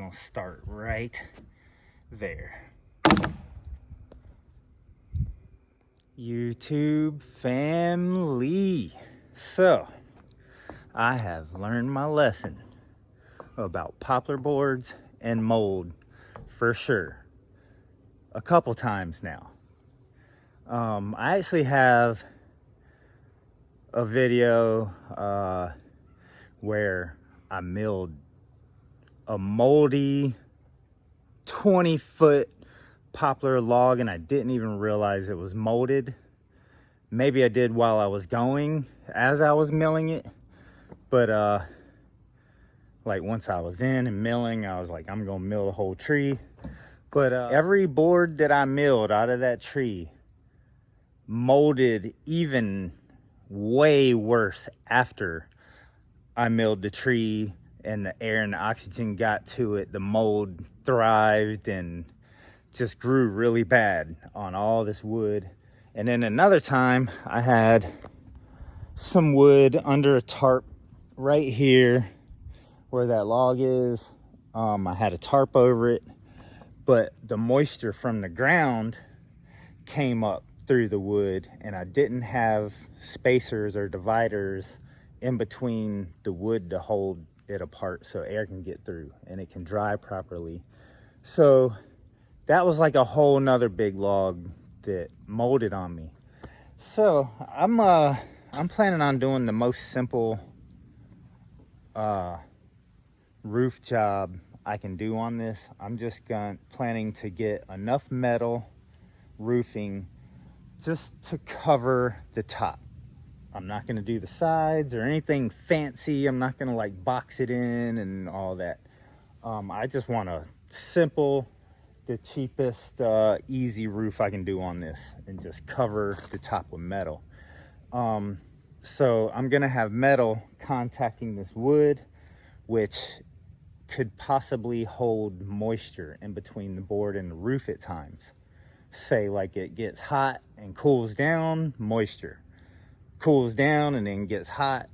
gonna start right there. YouTube family. So, I have learned my lesson about poplar boards and mold for sure a couple times now. I actually have a video where I milled a moldy 20-foot poplar log and I didn't even realize it was molded. Maybe I did while I was going as I was milling it, but like once I was in and milling, I was like, I'm gonna mill the whole tree. But every board that I milled out of that tree molded even way worse after I milled the tree and the air and the oxygen got to it. The mold thrived and just grew really bad on all this wood. And then another time I had some wood under a tarp right here where that log is. I had a tarp over it, but the moisture from the ground came up through the wood and I didn't have spacers or dividers in between the wood to hold it apart so air can get through and it can dry properly. So that was like a whole nother big log that molded on me. So I'm planning on doing the most simple roof job I can do on this. I'm just planning to get enough metal roofing just to cover the top. I'm not going to do the sides or anything fancy. I'm not going to like box it in and all that. I just want a simple, the cheapest, easy roof I can do on this and just cover the top with metal. So I'm going to have metal contacting this wood, which could possibly hold moisture in between the board and the roof at times. Say like it gets hot and cools down, moisture. Cools down and then gets hot,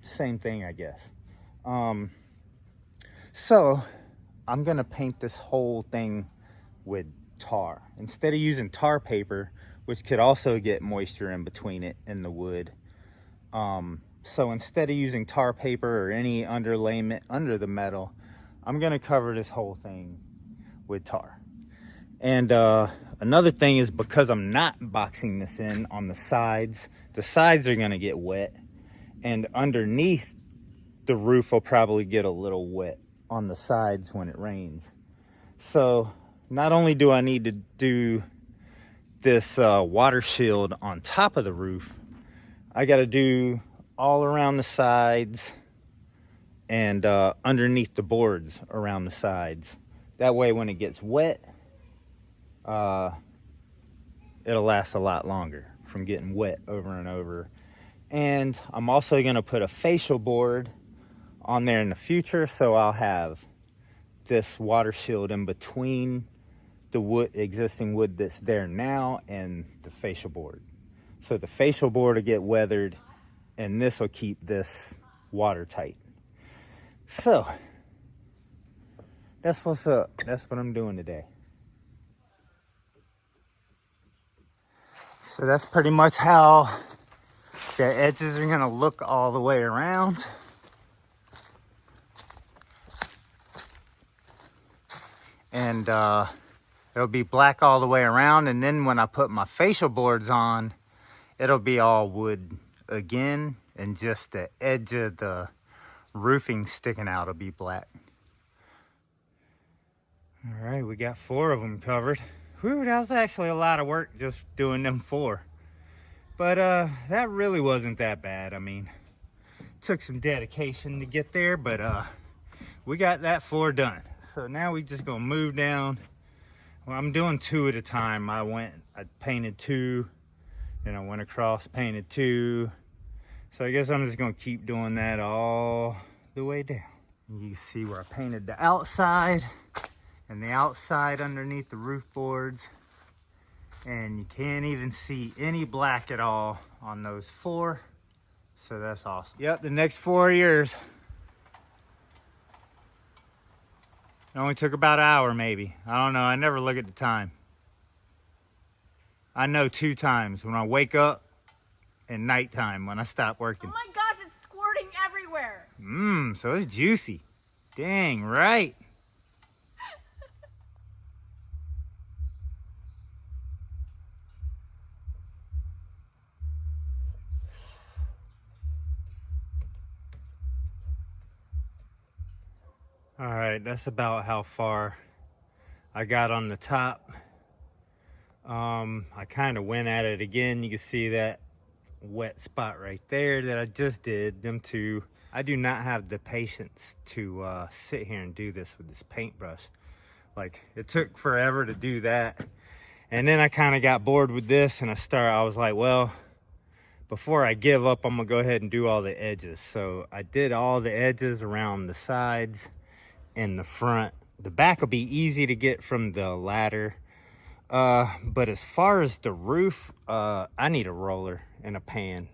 same thing I guess. So I'm gonna paint this whole thing with tar. Instead of using tar paper, which could also get moisture in between it and the wood. So instead of using tar paper or any underlayment under the metal, I'm gonna cover this whole thing with tar. And another thing is, because I'm not boxing this in on the sides are gonna get wet, and underneath the roof will probably get a little wet on the sides when it rains. So not only do I need to do this water shield on top of the roof, I got to do all around the sides and underneath the boards around the sides. That way when it gets wet, it'll last a lot longer from getting wet over and over. And I'm also going to put a facial board on there in the future, so I'll have this water shield in between the existing wood that's there now and the facial board. So the facial board will get weathered and this will keep this watertight. So that's what's up. That's what I'm doing today. So that's pretty much how the edges are gonna look all the way around. And it'll be black all the way around, and then when I put my facial boards on, it'll be all wood again, and just the edge of the roofing sticking out will be black. All right, we got 4 of them covered. Whew, that was actually a lot of work just doing them 4. But that really wasn't that bad. I mean, took some dedication to get there, but we got that 4 done. So now we just gonna move down. Well, I'm doing 2 at a time. I painted 2, then I went across, painted 2. So I guess I'm just gonna keep doing that all the way down. You can see where I painted the outside and the outside underneath the roof boards. And you can't even see any black at all on those 4. So that's awesome. Yep, the next 4 years. It only took about an hour maybe. I don't know, I never look at the time. I know 2 times, when I wake up and nighttime when I stop working. Oh my gosh, it's squirting everywhere. So it's juicy. Dang right. All right, that's about how far I got on the top. I kind of went at it again. You can see that wet spot right there that I just did. Them two, I do not have the patience to sit here and do this with this paintbrush. Like, it took forever to do that. And then I kind of got bored with this and I was like, well, before I give up, I'm gonna go ahead and do all the edges. So I did all the edges around the sides and the front. The back will be easy to get from the ladder. But as far as the roof, I need a roller and a pan.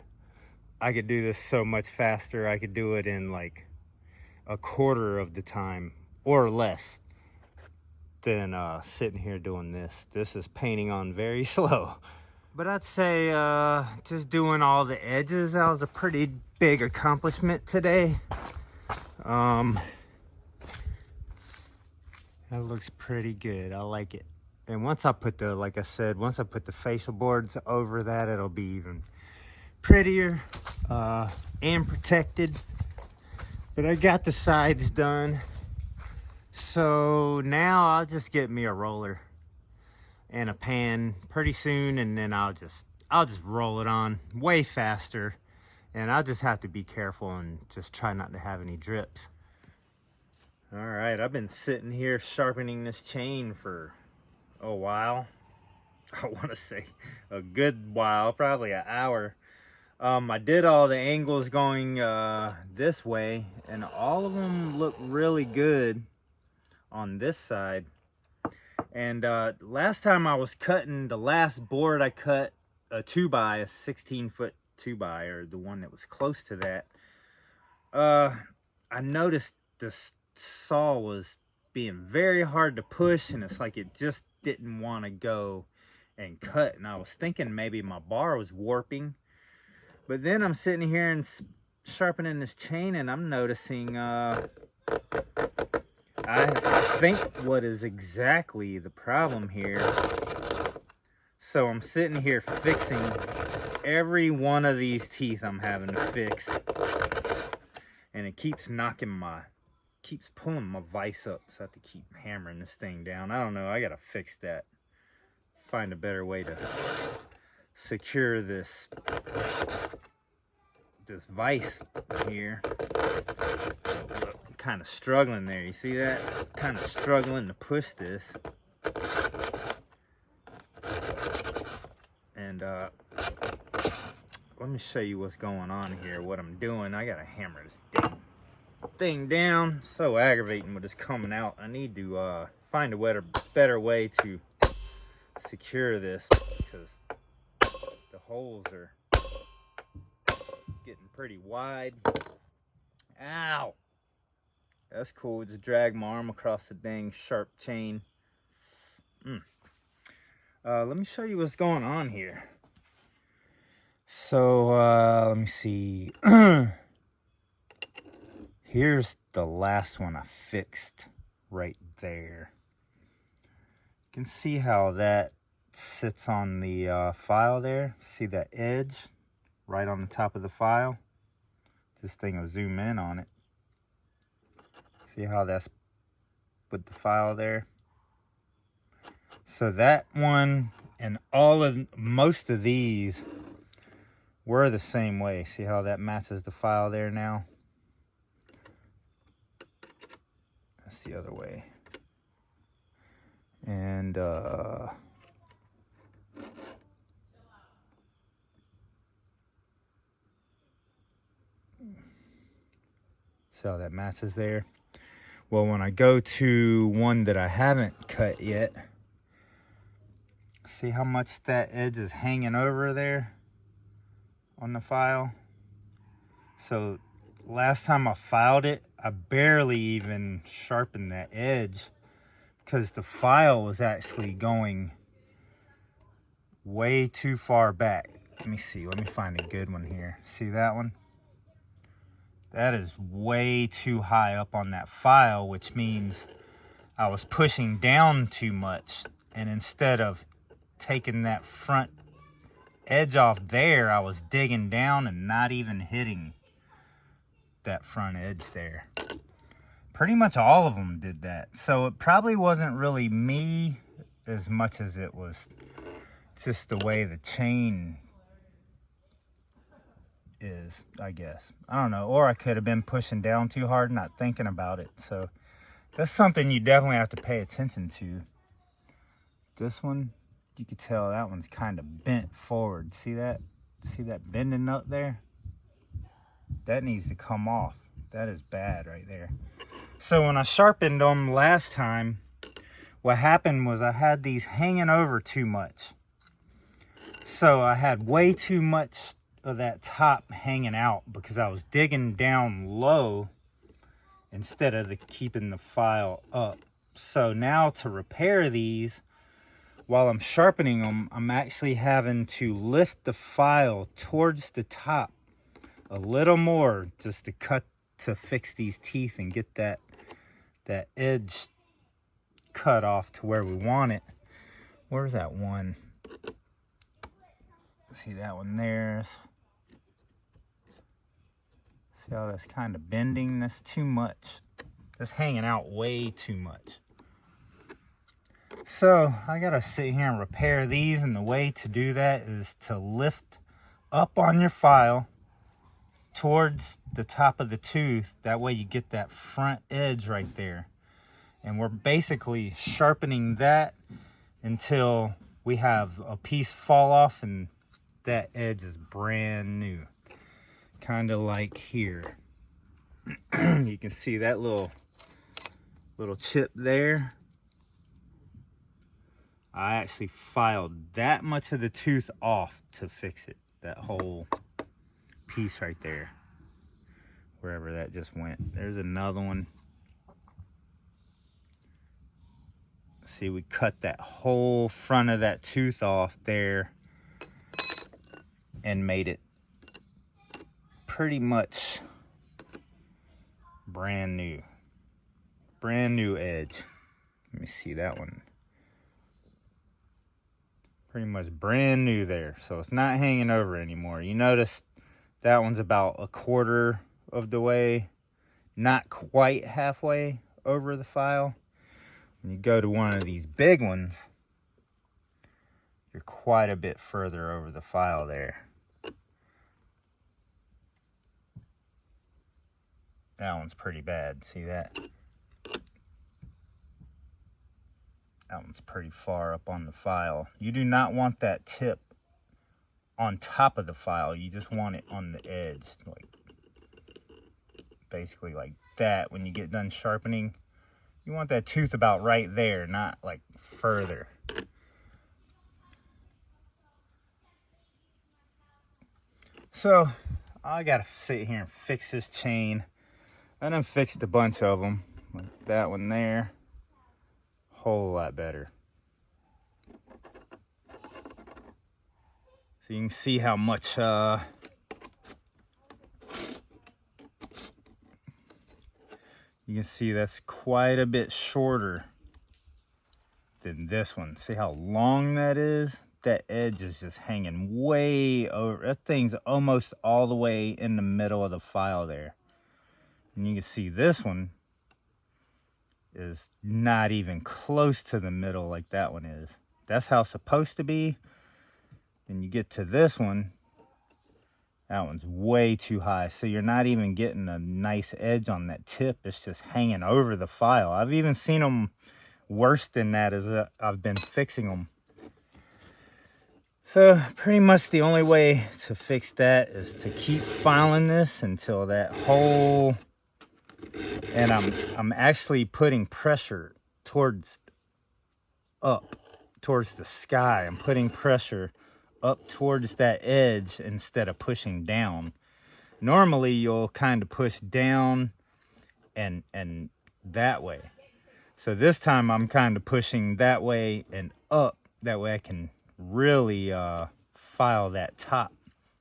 I could do this so much faster. I could do it in like a quarter of the time or less than sitting here doing this. This is painting on very slow. But I'd say just doing all the edges, that was a pretty big accomplishment today. That looks pretty good. I like it. And once I put the, like I said, once I put the facial boards over that, it'll be even prettier and protected. But I got the sides done. So now I'll just get me a roller and a pan pretty soon, and then I'll just roll it on way faster. And I'll just have to be careful and just try not to have any drips. All right, I've been sitting here sharpening this chain for a while. I want to say a good while, probably an hour. I did all the angles going this way, and all of them look really good on this side. And last time I was cutting, the last board I cut a 2x, a 16-foot 2x, or the one that was close to that. I noticed this saw was being very hard to push, and it's like it just didn't want to go and cut. And I was thinking maybe my bar was warping, but then I'm sitting here and sharpening this chain, and I'm noticing I think what is exactly the problem here. So I'm sitting here fixing every one of these teeth I'm having to fix, and it keeps keeps pulling my vise up, so I have to keep hammering this thing down. I don't know, I gotta fix that. Find a better way to secure this vise here. I'm kind of struggling there, you see that? Kind of struggling to push this. And let me show you what's going on here, what I'm doing. I gotta hammer this thing down. So aggravating with this coming out. I need to find a better way to secure this, because the holes are getting pretty wide. Ow! That's cool. Just drag my arm across the dang sharp chain. Let me show you what's going on here. So let me see. Here's the last one I fixed right there. You can see how that sits on the file there. See that edge right on the top of the file? This thing will zoom in on it. See how that's with the file there? So that one and most of these were the same way. See how that matches the file there now? That's the other way. And see how that matches there? Well, when I go to one that I haven't cut yet, see how much that edge is hanging over there on the file? So last time I filed it, I barely even sharpened that edge because the file was actually going way too far back. Let me see, let me find a good one here. See that one? That is way too high up on that file, which means I was pushing down too much. And instead of taking that front edge off there, I was digging down and not even hitting that front edge there. Pretty much all of them did that. So it probably wasn't really me as much as it was just the way the chain is, I guess. I don't know. Or I could have been pushing down too hard, not thinking about it. So that's something you definitely have to pay attention to. This one, you can tell that one's kind of bent forward. See that? See that bending up there? That needs to come off. That is bad right there. So when I sharpened them last time, what happened was I had these hanging over too much. So I had way too much of that top hanging out because I was digging down low instead of keeping the file up. So now to repair these, while I'm sharpening them, I'm actually having to lift the file towards the top a little more just to fix these teeth and get that edge cut off to where we want it. Where's that one? See that one there? See how that's kind of bending? That's too much. That's hanging out way too much. So I gotta sit here and repair these, and the way to do that is to lift up on your file towards the top of the tooth. That way you get that front edge right there. And we're basically sharpening that until we have a piece fall off and that edge is brand new. Kind of like here. You can see that little chip there. I actually filed that much of the tooth off to fix it. That whole piece right there. Wherever that just went. There's another one. See, we cut that whole front of that tooth off there and made it pretty much brand new. Brand new edge. Let me see that one. Pretty much brand new there. So it's not hanging over anymore. You notice that one's about a quarter of the way, not quite halfway over the file. When you go to one of these big ones, you're quite a bit further over the file there. That one's pretty bad. See that? That one's pretty far up on the file. You do not want that tip on top of the file. You just want it on the edge, like basically like that. When you get done sharpening, you want that tooth about right there, not like further. So I gotta sit here and fix this chain. I done fixed a bunch of them, like that one there. Whole lot better. So you can see how much you can see that's quite a bit shorter than this one. See how long that is? That edge is just hanging way over. That thing's almost all the way in the middle of the file there. And you can see this one is not even close to the middle like that one is. That's how it's supposed to be. Then you get to this one, that one's way too high. So you're not even getting a nice edge on that tip. It's just hanging over the file. I've even seen them worse than that as I've been fixing them. So pretty much the only way to fix that is to keep filing this until that whole, and I'm actually putting pressure towards the sky. I'm putting pressure up towards that edge instead of pushing down. Normally you'll kind of push down and that way. So this time I'm kind of pushing that way and up. That way I can really file that top,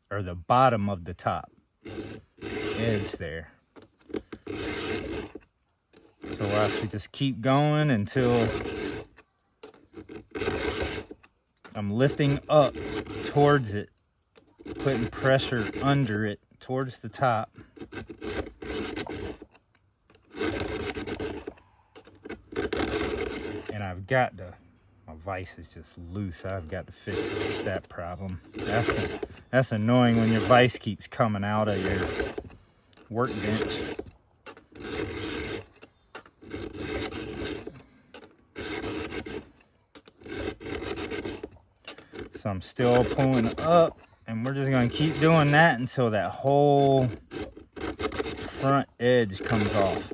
or the bottom of the top edge there. So we'll actually just keep going until I'm lifting up towards it, putting pressure under it towards the top. And I've got to, my vise is just loose. I've got to fix that problem. That's annoying when your vise keeps coming out of your workbench. So I'm still pulling up, and we're just going to keep doing that until that whole front edge comes off.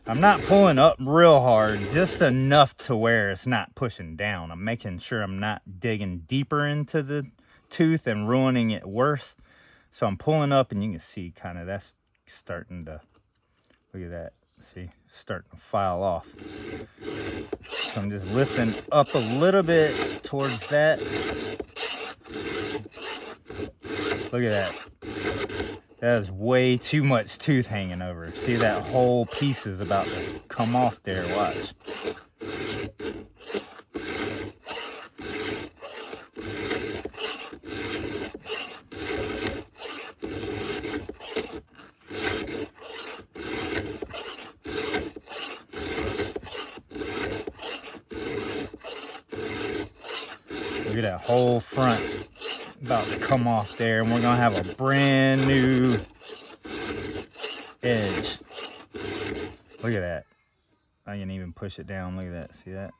I'm not pulling up real hard, just enough to where it's not pushing down. I'm making sure I'm not digging deeper into the tooth and ruining it worse. So I'm pulling up, and you can see kind of that's starting to, look at that, see, starting to file off. So I'm just lifting up a little bit towards that. Look at that. That is way too much tooth hanging over. See, that whole piece is about to come off there. Watch. Look at that whole front about to come off there, and we're gonna have a brand new edge. Look at that. I can even push it down. Look at that. See that?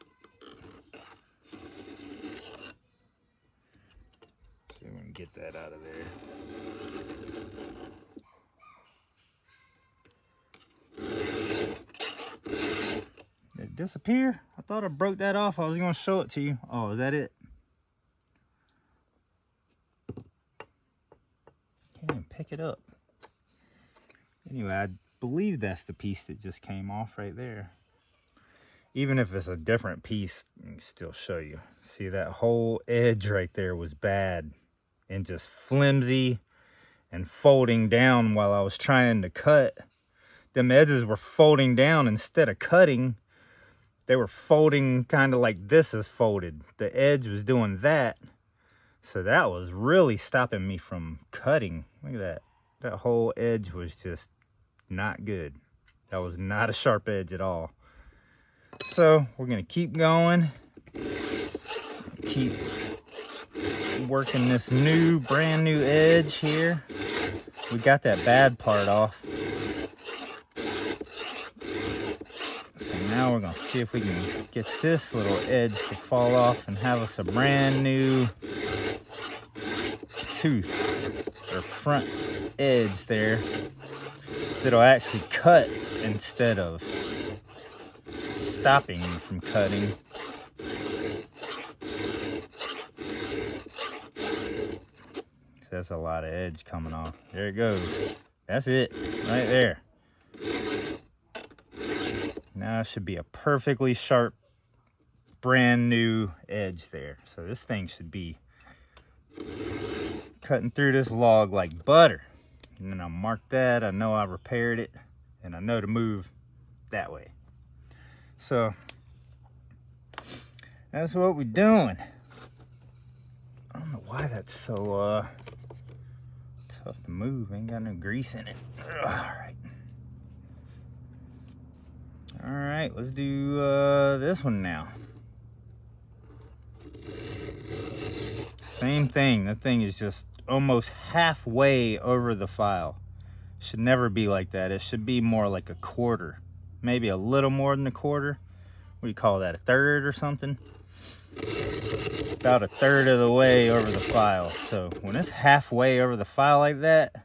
See if we can get that out of there. Did it disappear? I thought I broke that off. I was gonna show it to you. Oh, is that it? Can't even pick it up. Anyway, I believe that's the piece that just came off right there. Even if it's a different piece, I can still show you. See, that whole edge right there was bad and just flimsy and folding down while I was trying to cut. Them edges were folding down instead of cutting. They were folding kind of like this is folded. The edge was doing that. So that was really stopping me from cutting. Look at that. That whole edge was just not good. That was not a sharp edge at all. So we're going to keep going. Keep working this new, brand new edge here. We got that bad part off. So now we're going to see if we can get this little edge to fall off and have us a brand new tooth or front edge there that'll actually cut instead of stopping you from cutting. That's a lot of edge coming off. There it goes. That's it right there. Now it should be a perfectly sharp brand new edge there. So this thing should be cutting through this log like butter. And then I'll mark that. I know I repaired it, and I know to move that way. So that's what we're doing. I don't know why that's so tough to move. Ain't got no grease in it. All right, let's do this one now. Same thing. That thing is just almost halfway over the file. Should never be like that. It should be more like a quarter, maybe a little more than a quarter. What do you call that, a third or something? About a third of the way over the file. So when it's halfway over the file like that,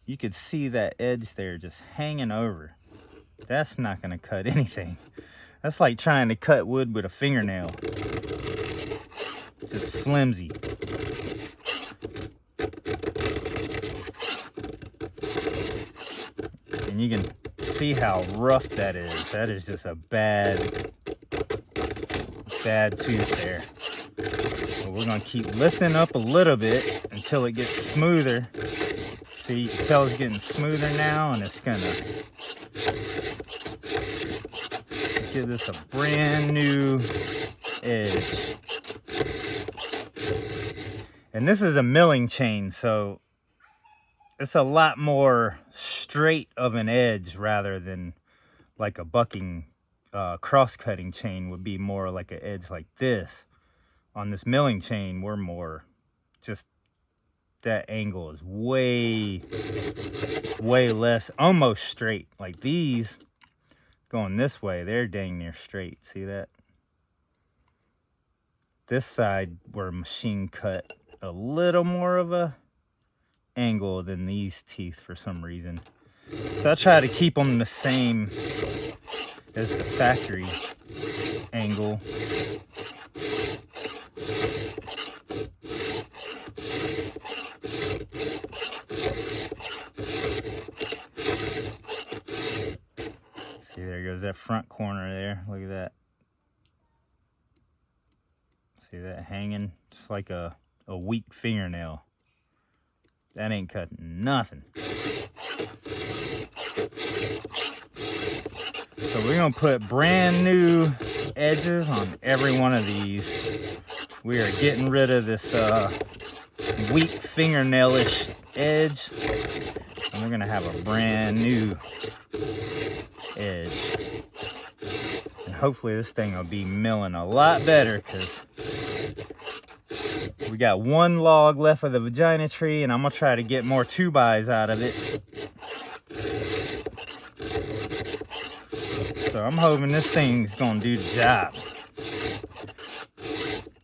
you could see that edge there just hanging over. That's not gonna cut anything. That's like trying to cut wood with a fingernail. Just flimsy. and you can see how rough that is. That is just a bad tooth there. But we're gonna keep lifting up a little bit until it gets smoother. See, you can tell it's getting smoother now, and it's gonna give this a brand new edge. And this is a milling chain, so it's a lot more straight of an edge rather than like a bucking cross-cutting chain would be more like an edge like this. On this milling chain, we're more just, that angle is way less, almost straight. Like these going this way, they're dang near straight. See that? This side we're machine cut a little more of a angle than these teeth for some reason. So I try to keep them the same as the factory angle. See, there goes that front corner there. Look at that. See that hanging? Just like a weak fingernail. That ain't cutting nothing. So we're gonna put brand new edges on every one of these. We are getting rid of this weak fingernailish edge, and we're gonna have a brand new edge. And hopefully this thing will be milling a lot better, because we got one log left of the vagina tree, and I'm gonna try to get more 2x out of it. So I'm hoping this thing's gonna do the job.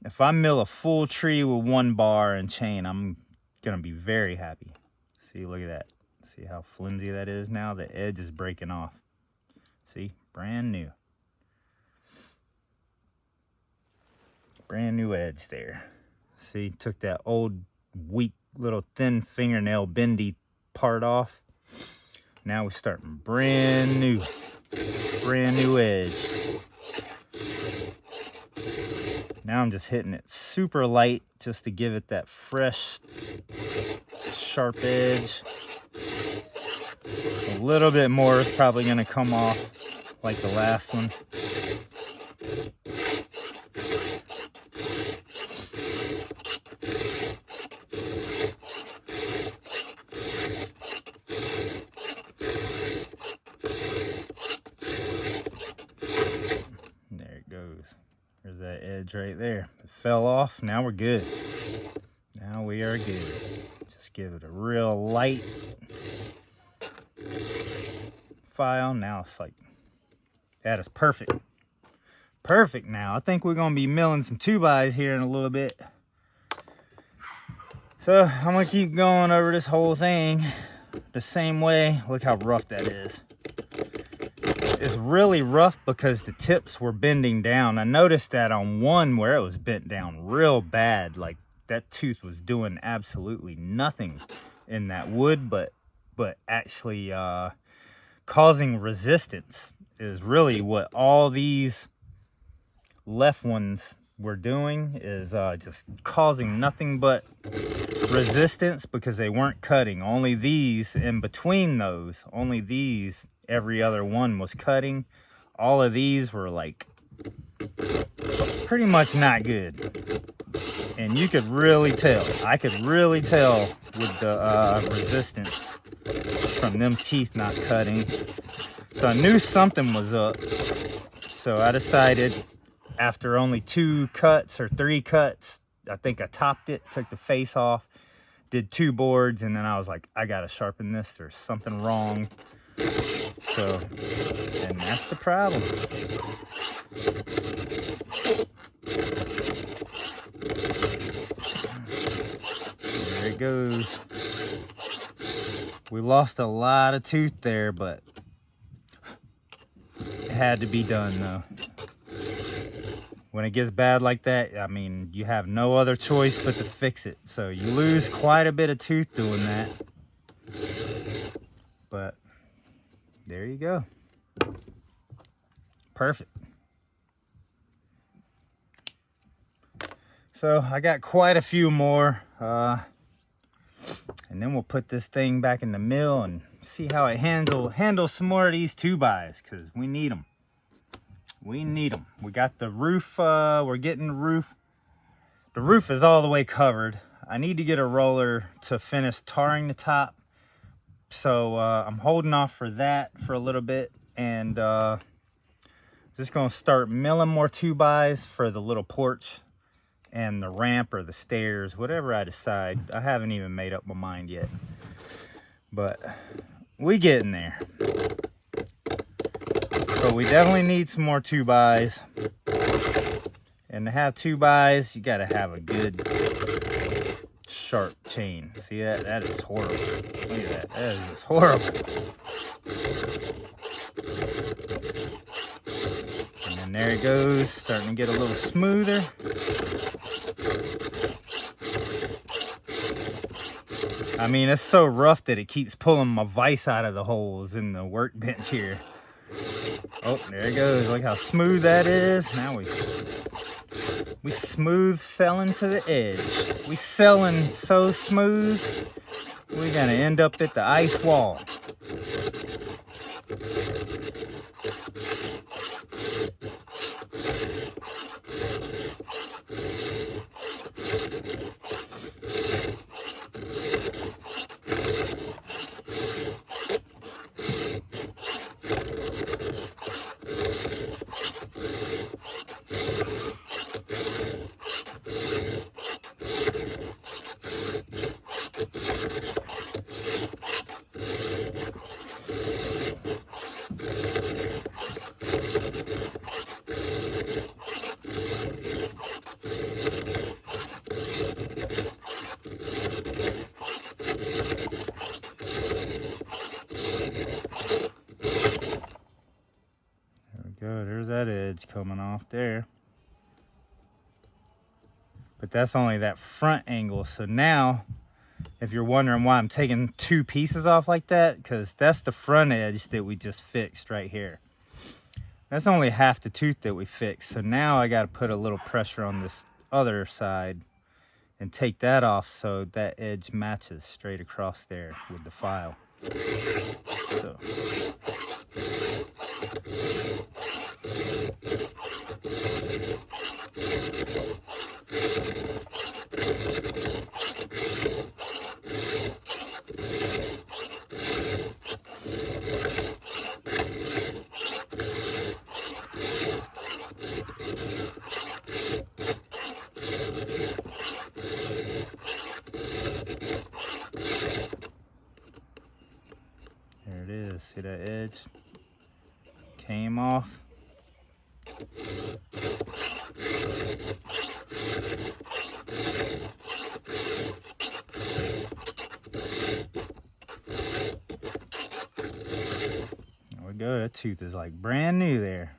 If I mill a full tree with 1 bar and chain, I'm gonna be very happy. See, look at that. See how flimsy that is now? The edge is breaking off. See, brand new. Brand new edge there. See, took that old, weak, little thin fingernail bendy part off. Now we're starting brand new edge. Now I'm just hitting it super light just to give it that fresh, sharp edge. A little bit more is probably gonna come off like the last one. There's that edge right there. It fell off. Now we're good. Now we are good. Just give it a real light file. Now it's like, that is perfect. Perfect now. I think we're going to be milling some 2x here in a little bit. So I'm going to keep going over this whole thing the same way. Look how rough that is. It's really rough because the tips were bending down. I noticed that on one where it was bent down real bad. Like that tooth was doing absolutely nothing in that wood, but actually causing resistance is really what all these left ones were doing, is just causing nothing but resistance because they weren't cutting. Only these in between those, only these, every other one was cutting. All of these were like pretty much not good. And you could really tell, I could really tell with the resistance from them teeth not cutting. So I knew something was up. So I decided after only 2 cuts or 3 cuts, I think I topped it, took the face off, did 2 boards, and then I was like, I gotta sharpen this, there's something wrong. So, and that's the problem. There it goes. We lost a lot of tooth there, but it had to be done though. When it gets bad like that, I mean, you have no other choice but to fix it. So you lose quite a bit of tooth doing that. But There you go. Perfect. So I got quite a few more, and then we'll put this thing back in the mill and see how it handles some more of these 2x, because we need them. We need them. We got the roof, we're getting the roof. The roof is all the way covered. I need to get a roller to finish tarring the top. So I'm holding off for that for a little bit, and just gonna start milling more 2x for the little porch and the ramp or the stairs, whatever I decide. I haven't even made up my mind yet, but we getting there. But we definitely need some more 2x, and to have 2x, you gotta have a good sharp chain. See that? That is horrible. Look at that. That is just horrible. And then there it goes, starting to get a little smoother. I mean, it's so rough that it keeps pulling my vise out of the holes in the workbench here. Oh, there it goes. Look how smooth that is. Now we smooth selling to the edge. We selling so smooth, we're gonna end up at the ice wall. There's that edge coming off there. But that's only that front angle. So now, if you're wondering why I'm taking 2 pieces off like that, because that's the front edge that we just fixed right here. That's only half the tooth that we fixed. So now I got to put a little pressure on this other side and take that off so that edge matches straight across there with the file. So. There it is. See that edge? Came off. There we go. That tooth is like brand new there.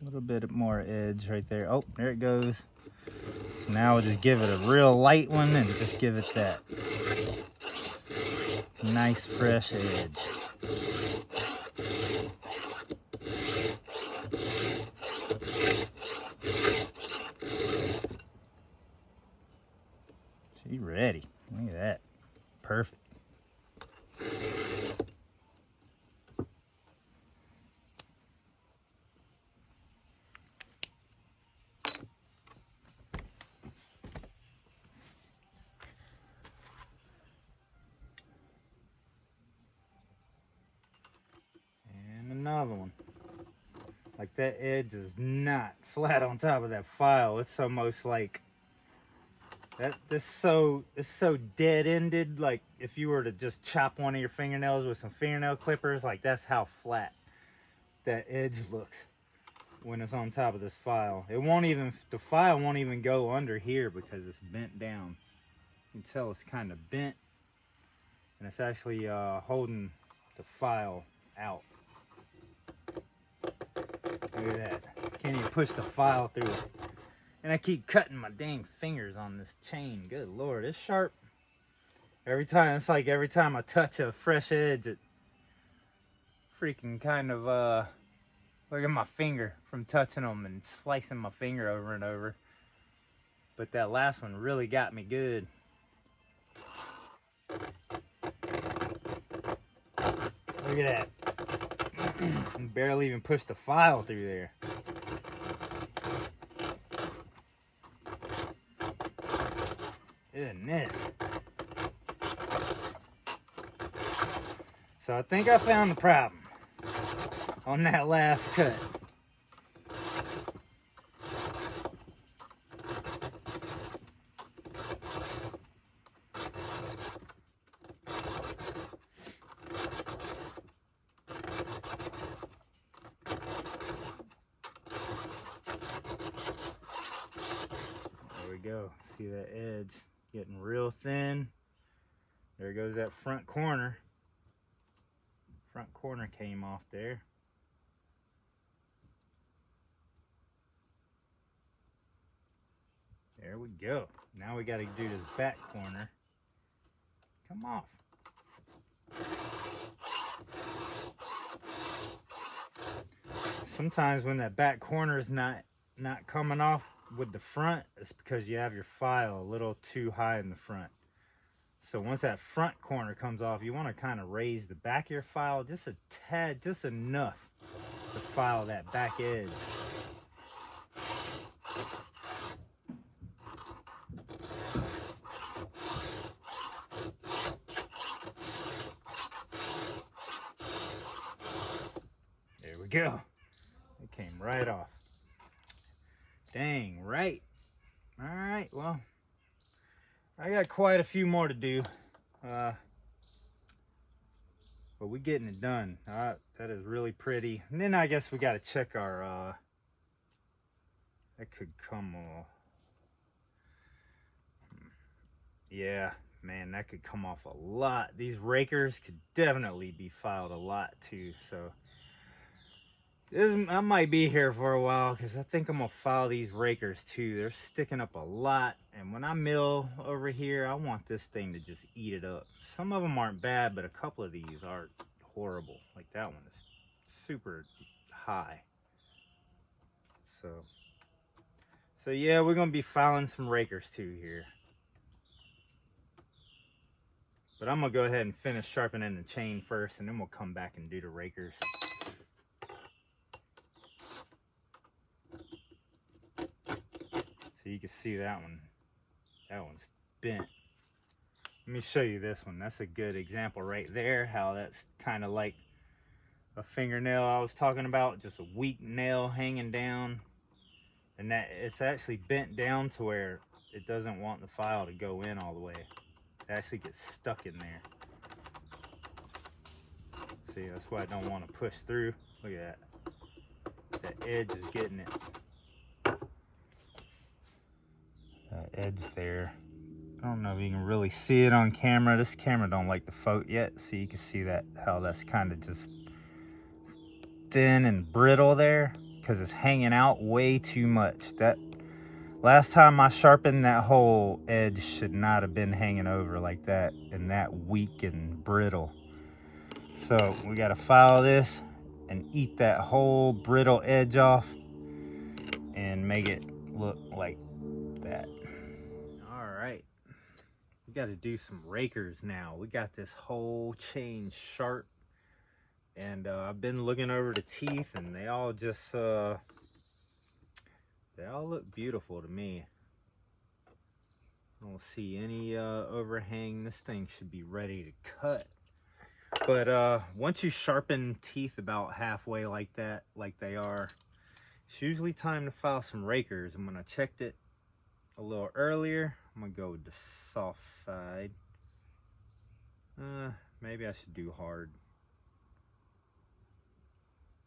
A little bit more edge right there. Oh, there it goes. So now we'll just give it a real light one and just give it that nice fresh edge. She ready. Look at that. Perfect. Another one. Like that edge is not flat on top of that file. It's almost like that. It's so dead-ended. Like if you were to just chop one of your fingernails with some fingernail clippers, like that's how flat that edge looks when it's on top of this file. It won't even, the file won't even go under here because it's bent down. You can tell it's kind of bent, and it's actually holding the file out. Look at that. Can't even push the file through it. And I keep cutting my dang fingers on this chain. Good Lord, it's sharp. Every time, it's like every time I touch a fresh edge, freaking kind of, look at my finger from touching them and slicing my finger over and over. But that last one really got me good. Look at that. Barely even pushed the file through there. Goodness. So I think I found the problem on that last cut. There we go. See that edge getting real thin. There goes that front corner. Front corner came off there. There we go. Now we got to do this back corner. Come off. Sometimes when that back corner is not coming off with the front, it's because you have your file a little too high in the front. So once that front corner comes off, you want to kind of raise the back of your file just a tad, just enough to file that back edge. There we go. It came right off. Dang right. All right, well, I got quite a few more to do, but we're getting it done. That is really pretty. And then I guess we got to check our, that could come off. Yeah, man, that could come off a lot. These rakers could definitely be filed a lot too, so. I might be here for a while because I think I'm going to file these rakers too. They're sticking up a lot. And when I mill over here, I want this thing to just eat it up. Some of them aren't bad, but a couple of these are horrible. Like that one is super high. So yeah, we're going to be filing some rakers too here. But I'm going to go ahead and finish sharpening the chain first, and then we'll come back and do the rakers. So you can see that one. That one's bent. Let me show you this one. That's a good example right there, how that's kind of like a fingernail I was talking about, just a weak nail hanging down. And that it's actually bent down to where it doesn't want the file to go in all the way. It actually gets stuck in there. See, that's why I don't want to push through. Look at that. That edge is getting it. Edge there. I don't know if you can really see it on camera. This camera don't like the photo yet, so you can see that how that's kind of just thin and brittle there because it's hanging out way too much. That last time I sharpened, that whole edge should not have been hanging over like that and that weak and brittle. So we got to file this and eat that whole brittle edge off and make it look like that. All right, we got to do some rakers now. We got this whole chain sharp, and I've been looking over the teeth, and they all just they all look beautiful to me. I don't see any overhang. This thing should be ready to cut. But once you sharpen teeth about halfway like that, like they are, it's usually time to file some rakers. And when I checked it a little earlier, I'm gonna go with the soft side. Maybe I should do hard.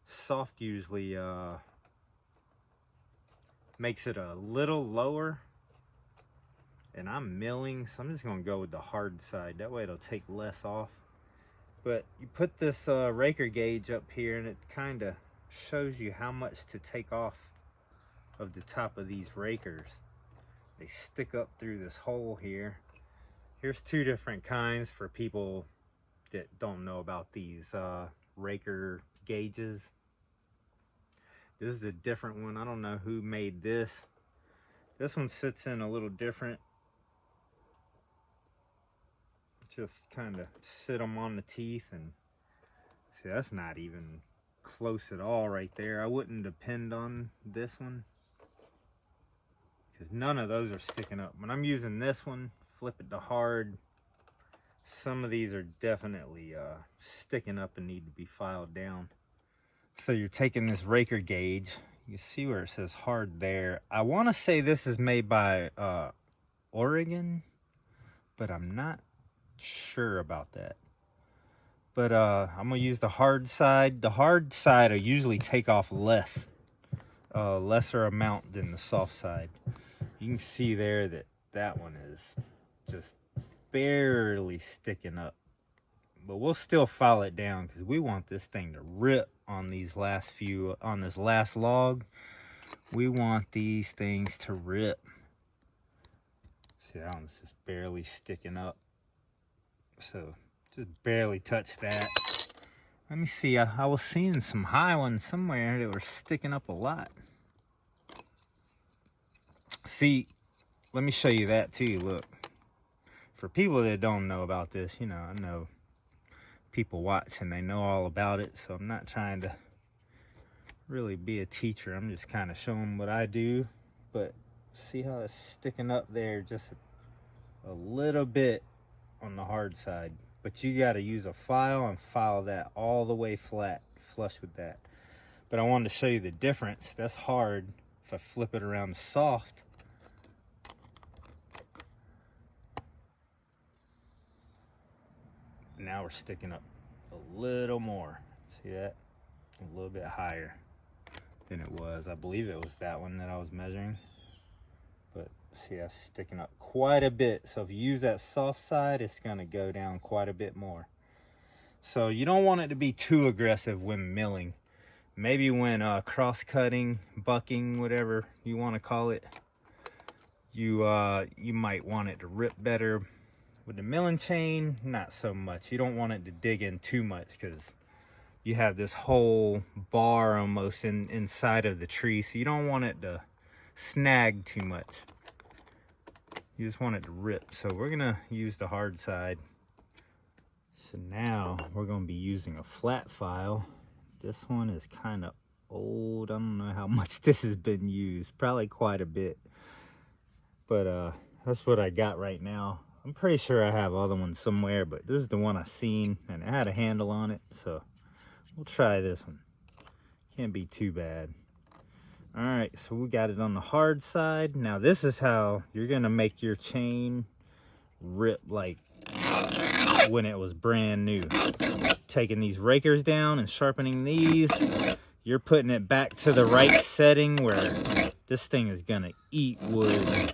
Soft usually makes it a little lower, and I'm milling, so I'm just gonna go with the hard side. That way it'll take less off. But you put this raker gauge up here, and it kind of shows you how much to take off of the top of these rakers. They stick up through this hole here. Here's two different kinds for people that don't know about these. raker gauges. This is a different one. I don't know who made this. This one sits in a little different. Just kind of sit them on the teeth, and see, that's not even close at all right there. I wouldn't depend on this one because none of those are sticking up. When I'm using this one, flip it to hard, some of these are definitely sticking up and need to be filed down. So you're taking this raker gauge. You see where it says hard there. I want to say this is made by Oregon, but I'm not sure about that. But I'm gonna use the hard side. The hard side will usually take off lesser amount than the soft side. You can see there that that one is just barely sticking up. But we'll still file it down because we want this thing to rip on these last few, on this last log. We want these things to rip. See, that one's just barely sticking up. So just barely touch that. Let me see, I was seeing some high ones somewhere that were sticking up a lot. See, let me show you that too, look. For people that don't know about this, you know, I know people watch and they know all about it, so I'm not trying to really be a teacher. I'm just kind of showing what I do. But see how it's sticking up there just a little bit on the hard side. But you got to use a file and file that all the way flat, flush with that. But I wanted to show you the difference. That's hard. If I flip it around to soft, now we're sticking up a little more. See that? A little bit higher than it was. I believe it was that one that I was measuring. But see, that's sticking up quite a bit. So if you use that soft side, it's going to go down quite a bit more. So you don't want it to be too aggressive when milling. Maybe when cross-cutting, bucking, whatever you want to call it, you might want it to rip better. With the milling chain, not so much. You don't want it to dig in too much because you have this whole bar almost inside of the tree. So you don't want it to snag too much. You just want it to rip. So we're going to use the hard side. So now we're going to be using a flat file. This one is kind of old. I don't know how much this has been used. Probably quite a bit. But that's what I got right now. I'm pretty sure I have other ones somewhere, but this is the one I seen and it had a handle on it, so we'll try this one. Can't be too bad. All right, so we got it on the hard side. Now this is how you're gonna make your chain rip like when it was brand new. Taking these rakers down and sharpening these, you're putting it back to the right setting where this thing is gonna eat wood.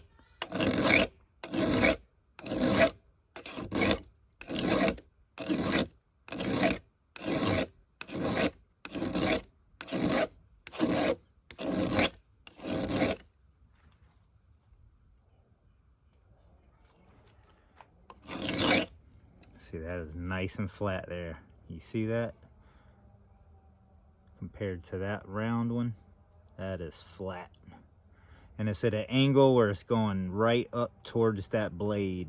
See, that is nice and flat there. You see that? Compared to that round one, that is flat. And it's at an angle where it's going right up towards that blade.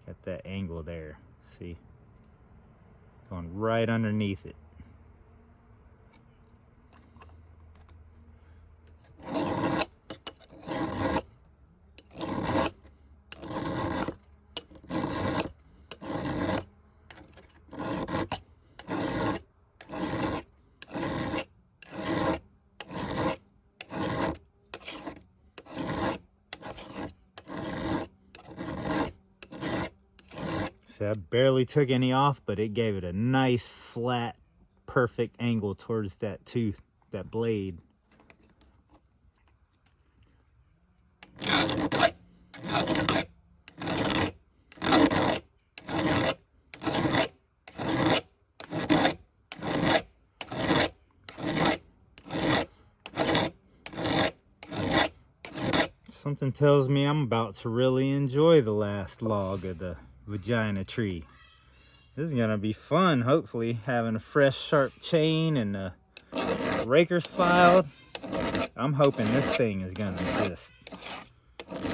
Got that angle there, see? Going right underneath it. See, I barely took any off, but it gave it a nice, flat, perfect angle towards that tooth, that blade. Something tells me I'm about to really enjoy the last log of the vagina tree. This is gonna be fun, hopefully, having a fresh sharp chain and the rakers filed. I'm hoping this thing is gonna just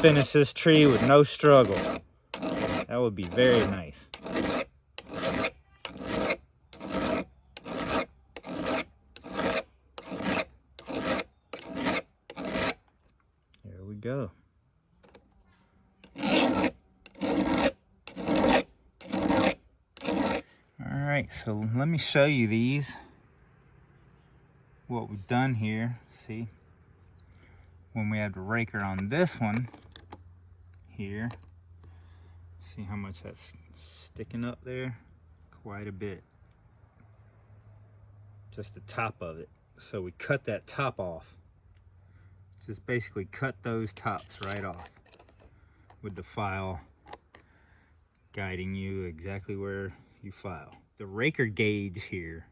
finish this tree with no struggle. That would be very nice. There we go. Alright, so let me show you these. What we've done here. See? When we have the raker on this one here, see how much that's sticking up there? Quite a bit. Just the top of it. So we cut that top off. Just basically cut those tops right off with the file guiding you exactly where you file. The raker gauge here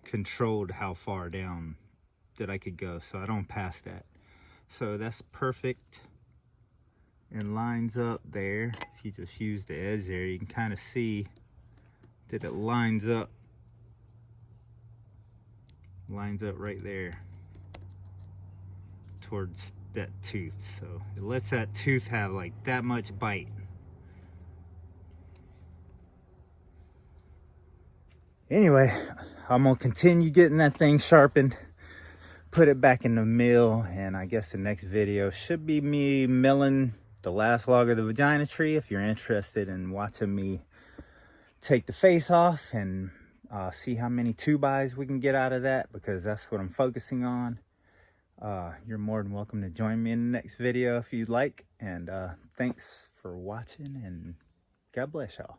controlled how far down that I could go, so I don't pass that. So that's perfect and lines up there. If you just use the edge there, you can kind of see that it lines up right there towards that tooth. So it lets that tooth have like that much bite. Anyway, I'm gonna continue getting that thing sharpened, put it back in the mill, and I guess the next video should be me milling the last log of the vagina tree. If you're interested in watching me take the face off and see how many 2x we can get out of that, because that's what I'm focusing on, you're more than welcome to join me in the next video if you'd like. And thanks for watching, and God bless y'all.